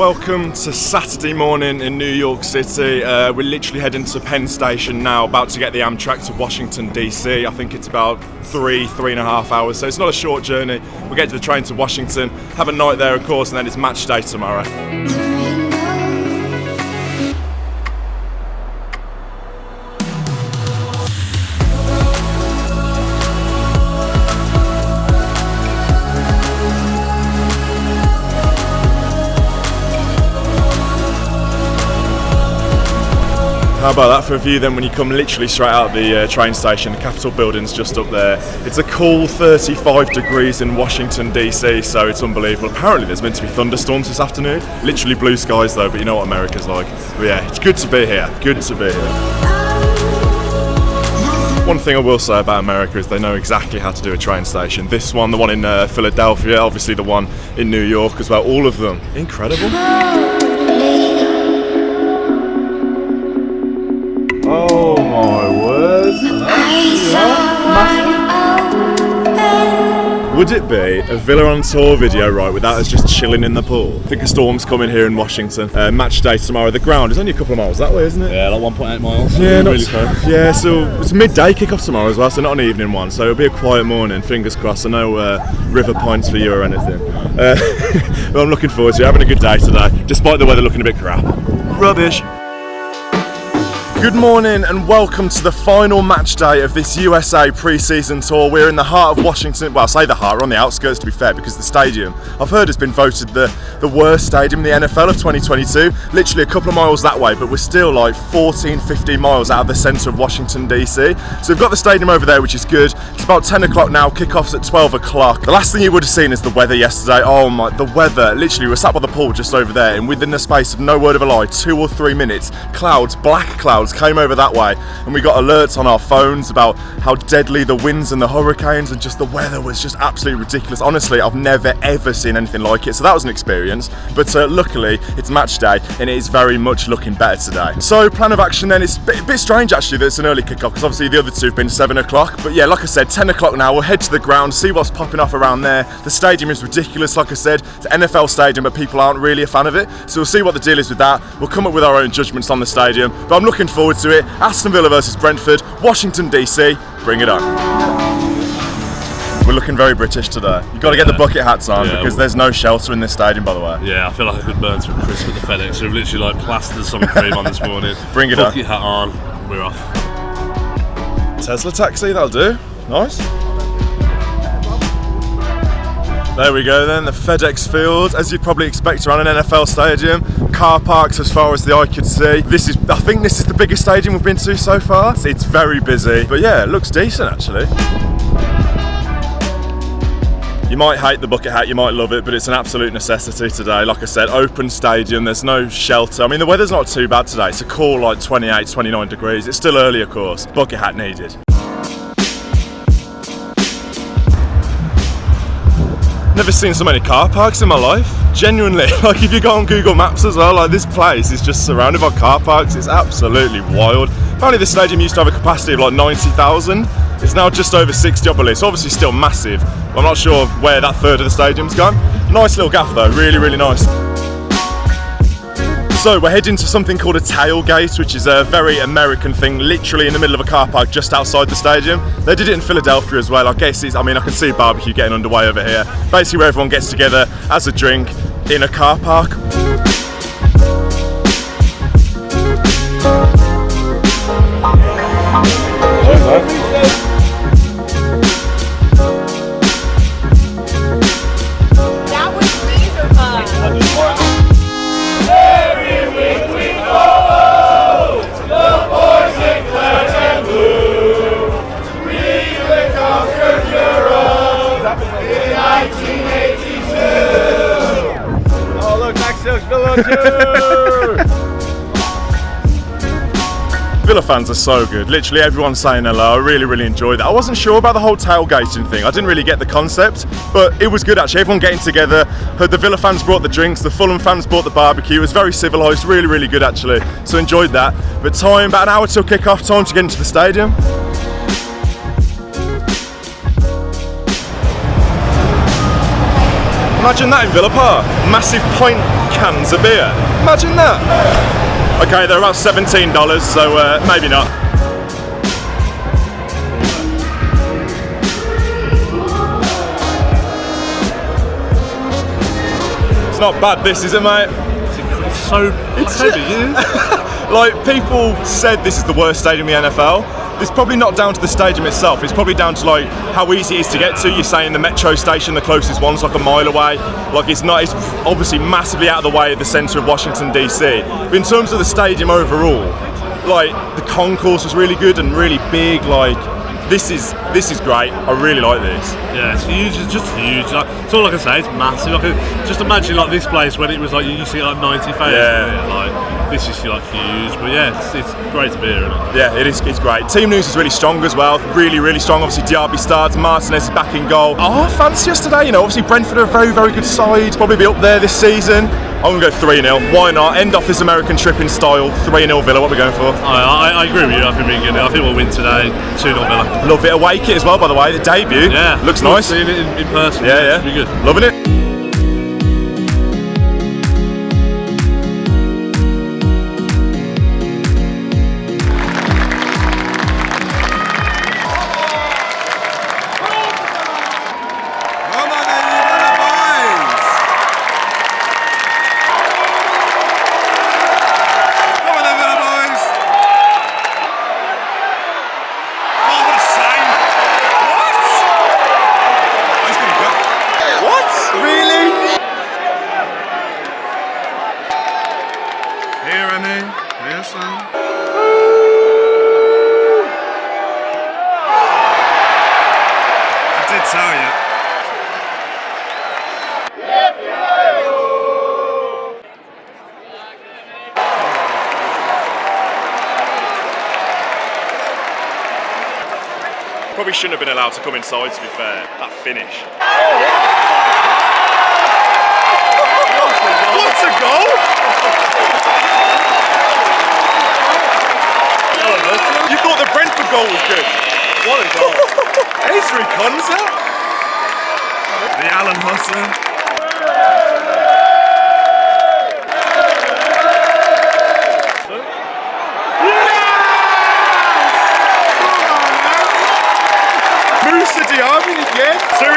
Welcome to Saturday morning in New York City. We're literally heading to Penn Station now, about to get the Amtrak to Washington DC. I think it's about 3.5 hours, so it's not a short journey. We'll get to the train to Washington, have a night there of course, and then it's match day tomorrow. How about that for a view then when you come literally straight out of the train station? The Capitol building's just up there. It's a cool 35 degrees in Washington DC, so it's unbelievable. Apparently there's meant to be thunderstorms this afternoon. Literally blue skies though, but you know what America's like. But yeah, it's good to be here. Good to be here. One thing I will say about America is they know exactly how to do a train station. This one, the one in Philadelphia, obviously the one in New York as well. All of them. Incredible. Oh my word. Would it be a Villa on Tour video, right, without us just chilling in the pool? I think a storm's coming here in Washington. Match day tomorrow. The ground is only a couple of miles that way, isn't it? Yeah, like 1.8 miles. Yeah, not really close. Yeah, so it's a midday kick-off tomorrow as well, so not an evening one. So it'll be a quiet morning, fingers crossed. So no river pints for you or anything. But I'm looking forward to it. Having a good day today, despite the weather looking a bit crap. Rubbish. Good morning and welcome to the final match day of this USA pre-season tour. We're in the heart of Washington. Well, I say the heart, we're on the outskirts to be fair, because the stadium, I've heard, has been voted the worst stadium in the NFL of 2022. Literally a couple of miles that way, but we're still like 15 miles out of the centre of Washington DC. So we've got the stadium over there, which is good. It's about 10 o'clock now, kickoff's at 12 o'clock. The last thing you would have seen is the weather yesterday. Oh my, the weather. Literally, we were sat by the pool just over there, and within the space of no word of a lie, 2 or 3 minutes, clouds, black clouds, came over that way, and we got alerts on our phones about how deadly the winds and the hurricanes, and just the weather was just absolutely ridiculous. Honestly, I've never ever seen anything like it, so that was an experience. But luckily it's match day and it is very much looking better today. So plan of action then, it's a bit strange actually that it's an early kickoff, because obviously the other two have been 7 o'clock, but yeah, like I said, 10 o'clock now. We'll head to the ground, see what's popping off around there. The stadium is ridiculous, like I said. It's an NFL stadium, but people aren't really a fan of it, so we'll see what the deal is with that. We'll come up with our own judgments on the stadium, but I'm looking forward to it. Aston Villa versus Brentford, Washington DC, bring it on. We're looking very British today. You've got to get the bucket hats on, because there's no shelter in this stadium, by the way. Yeah, I feel like I could burn to a crisp at the FedEx. So we've literally like plastered some cream on this morning. Bring it on. Bucket hat on, we're off. Tesla taxi, that'll do. Nice. There we go then, the FedEx field, as you'd probably expect around an NFL stadium. Car parks as far as the eye could see. I think this is the biggest stadium we've been to so far. It's very busy, but yeah, it looks decent actually. You might hate the bucket hat, you might love it, but it's an absolute necessity today. Like I said, open stadium, there's no shelter. I mean, the weather's not too bad today. It's a cool like 28, 29 degrees. It's still early, of course. Bucket hat needed. Never seen so many car parks in my life. Genuinely, like if you go on Google Maps as well, like this place is just surrounded by car parks. It's absolutely wild. Apparently this stadium used to have a capacity of like 90,000. It's now just over 60, I believe. It's obviously still massive. I'm not sure where that third of the stadium's gone. Nice little gaff though, really, really nice. So we're heading to something called a tailgate, which is a very American thing, literally in the middle of a car park just outside the stadium. They did it in Philadelphia as well. I guess I can see a barbecue getting underway over here. Basically where everyone gets together, has a drink in a car park. Villa fans are so good. Literally everyone's saying hello. I really, really enjoyed that. I wasn't sure about the whole tailgating thing. I didn't really get the concept, but it was good actually. Everyone getting together. Heard the Villa fans brought the drinks, the Fulham fans brought the barbecue. It was very civilised, really, really good actually. So enjoyed that. But about an hour till kick-off, time to get into the stadium. Imagine that in Villa Park. Massive pint cans of beer. Imagine that. Okay, they're about $17, so maybe not. It's not bad, this, is it, mate? It's so big, isn't it? Like, people said this is the worst stadium in the NFL. It's probably not down to the stadium itself. It's probably down to like how easy it is to get to. You're saying the metro station, the closest one's like a mile away. Like it's obviously massively out of the way of the centre of Washington DC. But in terms of the stadium overall, like the concourse was really good and really big. Like this is great. I really like this. Yeah, it's huge. It's just huge. Like, it's all I can say. It's massive. I can just imagine like this place when it was like you see like 90 fans. Yeah. Like this is like huge. But yeah, it's great to be here, isn't it? Yeah, it is. It's great. Team news is really strong as well. Really, really strong. Obviously, Diaby starts. Martinez is back in goal. Oh, fancy us today. You know, obviously Brentford are a very, very good side. Probably be up there this season. I'm going to go 3-0. Why not? End off this American trip in style. 3-0 Villa. What are we going for? I agree with you. I think we're good. I think we'll win today. 2-0 Villa. Love it. Away kit as well, by the way. The debut. Yeah. Looks nice. Seeing it in person. Yeah. Should be good. Loving it. Probably shouldn't have been allowed to come inside, to be fair. That finish. What a goal! You thought the Brentford goal was good? What a goal! Ezri Konza? The Alan Husser. Yeah, 2-2.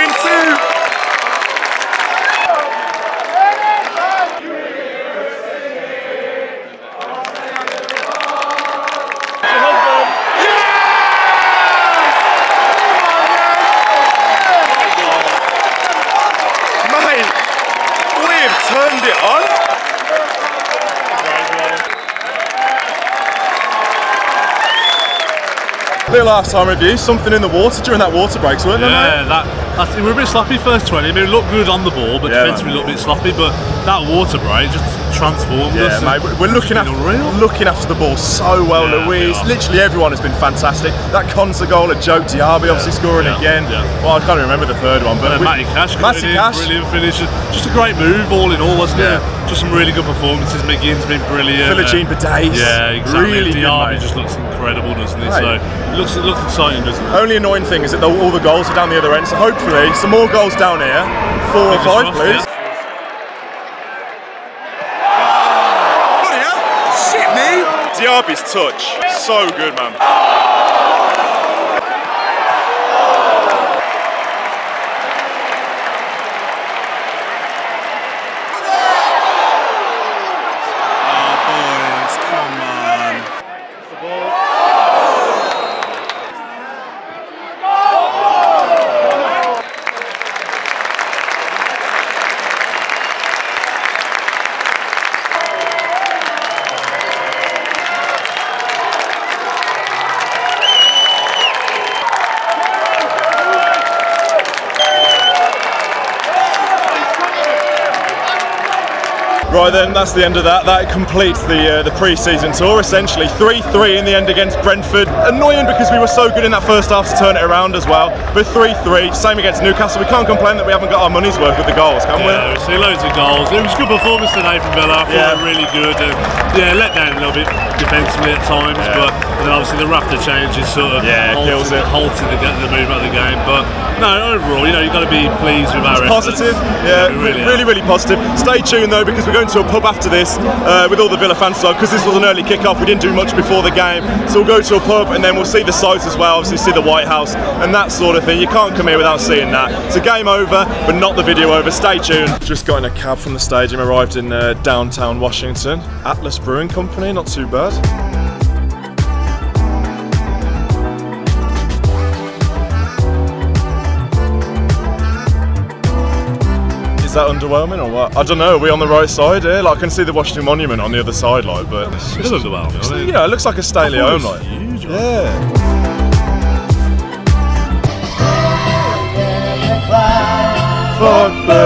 Mate, we have turned it on. Little half-time review, something in the water during that water breaks, weren't there, mate? Yeah, we were a bit sloppy first 20. I mean, it looked good on the ball, but defensively a little bit sloppy. But that water break just transformed us. Yeah, mate, we're looking after the ball so well, Louise. Literally everyone has been fantastic. That Konza goal at Joe Diaby, obviously scoring again. Yeah. Well, I can't even remember the third one, but Matty Cash, brilliant finish. Just a great move, all in all, wasn't it? Just some really good performances. McGinn's been brilliant. Philogene Bidace. Yeah, exactly. Really Diaby just looks incredible, doesn't he? So it looks exciting, doesn't it? Only annoying thing is that all the goals are down the other end, so hopefully some more goals down here. 4 or 5, please. Yeah. Bloody hell! Shit, me! Diaby's touch, so good, man. Right then, that's the end of that. That completes the pre-season tour, essentially. 3-3 in the end against Brentford. Annoying because we were so good in that first half to turn it around as well. But 3-3, same against Newcastle. We can't complain that we haven't got our money's worth with the goals, can we? Yeah, we see loads of goals. It was a good performance today from Villa. I thought they were really good. And, let down a little bit defensively at times, but then obviously the Raptor changes sort of halted the movement of the game. But No, overall, you've got to be pleased with our Positive, really positive. Stay tuned though, because we're going to a pub after this with all the Villa fans, because this was an early kick-off. We didn't do much before the game, so we'll go to a pub and then we'll see the sights as well. Obviously, see the White House and that sort of thing. You can't come here without seeing that. It's a game over, but not the video over. Stay tuned. Just got in a cab from the stadium, arrived in downtown Washington. Atlas Brewing Company, not too bad. Is that underwhelming or what? I don't know. Are we on the right side here? Like, I can see the Washington Monument on the other side, like, but It's underwhelming. yeah, it looks like a stately home, like. Huge, Yeah. Fuck the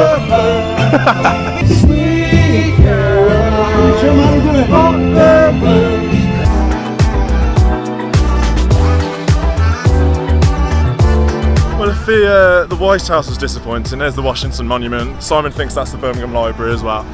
Sweet girl, show me how to do it. Fuck the Well, if the White House was disappointing, there's the Washington Monument. Simon thinks that's the Birmingham Library as well.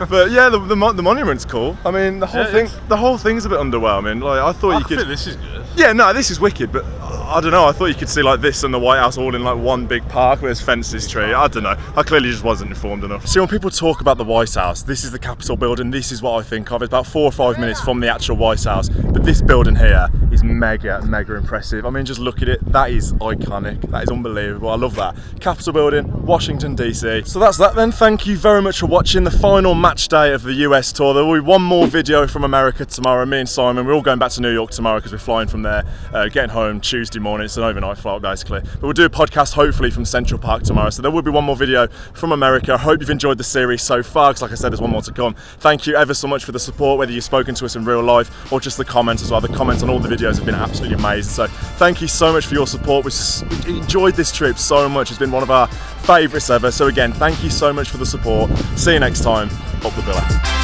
But yeah, the monument's cool. I mean, the whole thing's a bit underwhelming. Like, I thought I you could. think this is good. Yeah, no, this is wicked, but I don't know. I thought you could see like this and the White House all in like one big park where there's fences, tree. I don't know. I clearly just wasn't informed enough. See, when people talk about the White House, this is the Capitol building. This is what I think of. It's about 4 or 5 minutes from the actual White House, but this building here is mega impressive. I mean, just look at it. That is iconic. That is unbelievable. I love that. Capitol building, Washington DC. So that's that then. Thank you very much for watching the final match day of the US tour. There will be one more video from America tomorrow. Me and Simon, we're all going back to New York tomorrow because we're flying from there, getting home Tuesday morning. It's an overnight flight basically. But we'll do a podcast hopefully from Central Park tomorrow. So there will be one more video from America. I hope you've enjoyed the series so far, because like I said, there's one more to come. Thank you ever so much for the support, whether you've spoken to us in real life or just the comments as well. The comments on all the videos have been absolutely amazing. So thank you so much for your support. We enjoyed this trip so much. It's been one of our favourites ever. So again, thank you so much for the support. See you next time. Up the Villa.